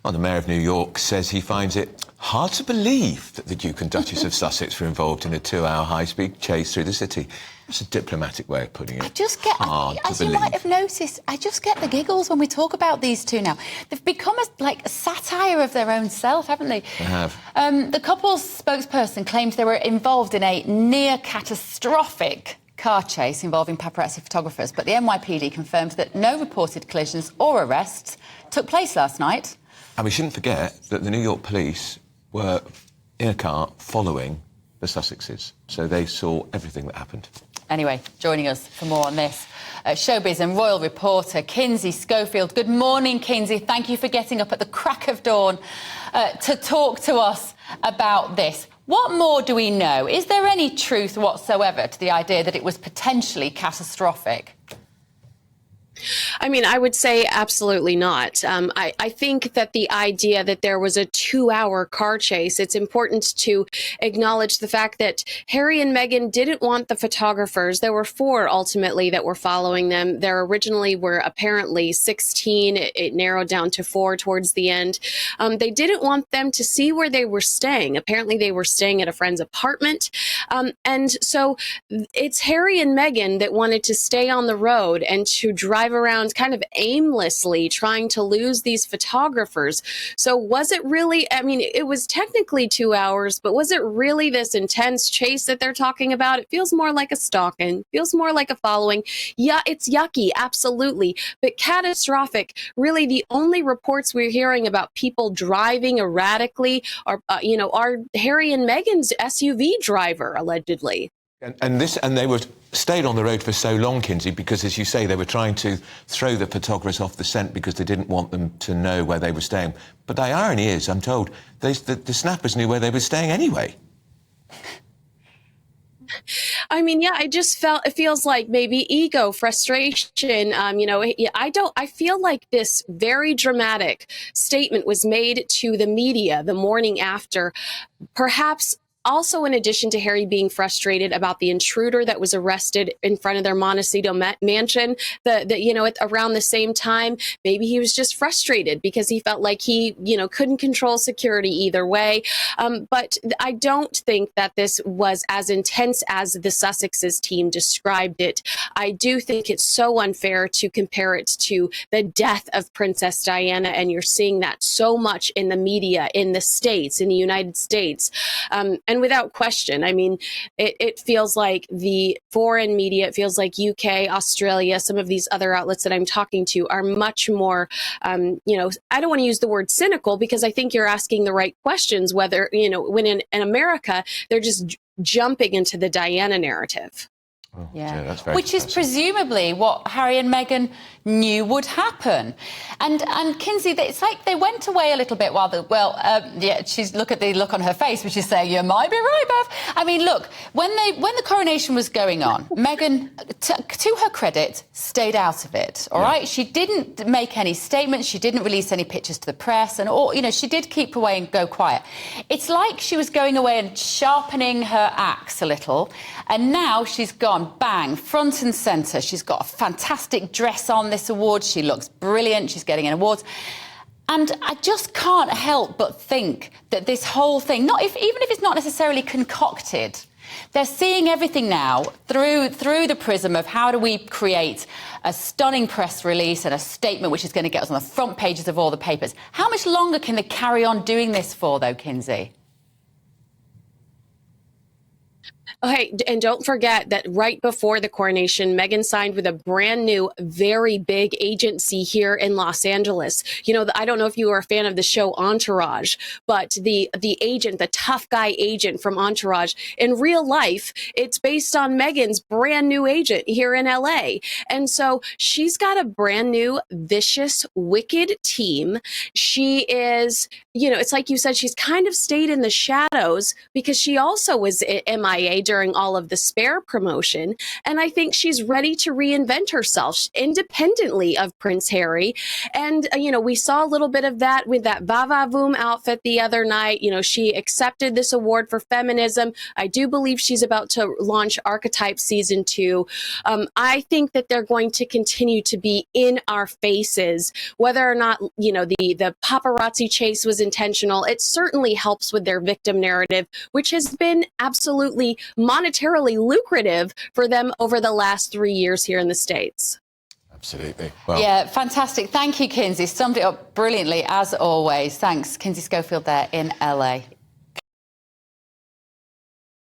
Well, the Mayor of New York says he finds it hard to believe that the Duke and Duchess of Sussex were involved in a 2-hour high-speed chase through the city. That's a diplomatic way of putting it. I just get, as you might have noticed, I just get the giggles when we talk about these two now. They've become a satire of their own self, haven't they? They have. The couple's spokesperson claims they were involved in a near-catastrophic car chase involving paparazzi photographers, but the NYPD confirmed that no reported collisions or arrests took place last night. And we shouldn't forget that the New York police were in a car following the Sussexes, so they saw everything that happened. Anyway, joining us for more on this, showbiz and royal reporter Kinsey Schofield. Good morning, Kinsey. Thank you for getting up at the crack of dawn to talk to us about this. What more do we know? Is there any truth whatsoever to the idea that it was potentially catastrophic? I mean, I would say absolutely not. I think that the idea that there was a 2-hour car chase, it's important to acknowledge the fact that Harry and Meghan didn't want the photographers. There were 4 ultimately that were following them. There originally were apparently 16. It narrowed down to 4 towards the end. They didn't want them to see where they were staying. Apparently they were staying at a friend's apartment. And so it's Harry and Meghan that wanted to stay on the road and to drive around kind of aimlessly trying to lose these photographers. So was it really, I mean, it was technically 2 hours, but was it really this intense chase that they're talking about? It feels more like a stalking, feels more like a following. Yeah, it's yucky, absolutely. But catastrophic, really the only reports we're hearing about people driving erratically are, are Harry and Meghan's SUV driver, allegedly. And they were stayed on the road for so long, Kinsey, because, as you say, they were trying to throw the photographers off the scent because they didn't want them to know where they were staying. But the irony is, I'm told, the snappers knew where they were staying anyway. I mean, yeah, I just it feels like maybe ego, frustration. I feel like this very dramatic statement was made to the media the morning after, perhaps also in addition to Harry being frustrated about the intruder that was arrested in front of their Montecito mansion, around the same time, maybe he was just frustrated because he felt like he, couldn't control security either way. But I don't think that this was as intense as the Sussexes team described it. I do think it's so unfair to compare it to the death of Princess Diana, and you're seeing that so much in the media in the States, in the United States. And without question, I mean, it feels like the foreign media, it feels like UK, Australia, some of these other outlets that I'm talking to are much more, I don't want to use the word cynical because I think you're asking the right questions, whether, when in America, they're just jumping into the Diana narrative. Oh, yeah, that's very which is presumably what Harry and Meghan knew would happen. And Kinsey, it's like they went away a little bit while look at the look on her face, which is saying, you might be right, Bev. I mean, look, when the coronation was going on, Meghan, to her credit, stayed out of it, all right? She didn't make any statements, she didn't release any pictures to the press, and she did keep away and go quiet. It's like she was going away and sharpening her axe a little, and now she's gone, bang, front and centre. She's got a fantastic dress on this award. She looks brilliant. She's getting an award. And I just can't help but think that this whole thing, even if it's not necessarily concocted, they're seeing everything now through the prism of how do we create a stunning press release and a statement which is going to get us on the front pages of all the papers. How much longer can they carry on doing this for, though, Kinsey? Okay, and don't forget that right before the coronation, Meghan signed with a brand new, very big agency here in Los Angeles. I don't know if you are a fan of the show Entourage, but the agent, the tough guy agent from Entourage, in real life, it's based on Meghan's brand new agent here in LA. And so she's got a brand new, vicious, wicked team. She is, it's like you said, she's kind of stayed in the shadows because she also was MIA during all of the Spare promotion. And I think she's ready to reinvent herself independently of Prince Harry. And, we saw a little bit of that with that Va-Va-Voom outfit the other night. She accepted this award for feminism. I do believe she's about to launch Archetype Season 2. I think that they're going to continue to be in our faces, whether or not, the paparazzi chase was intentional. It certainly helps with their victim narrative, which has been absolutely monetarily lucrative for them over the last 3 years here in the States. Absolutely. Well, yeah, fantastic. Thank you, Kinsey. Summed it up brilliantly, as always. Thanks. Kinsey Schofield there in LA.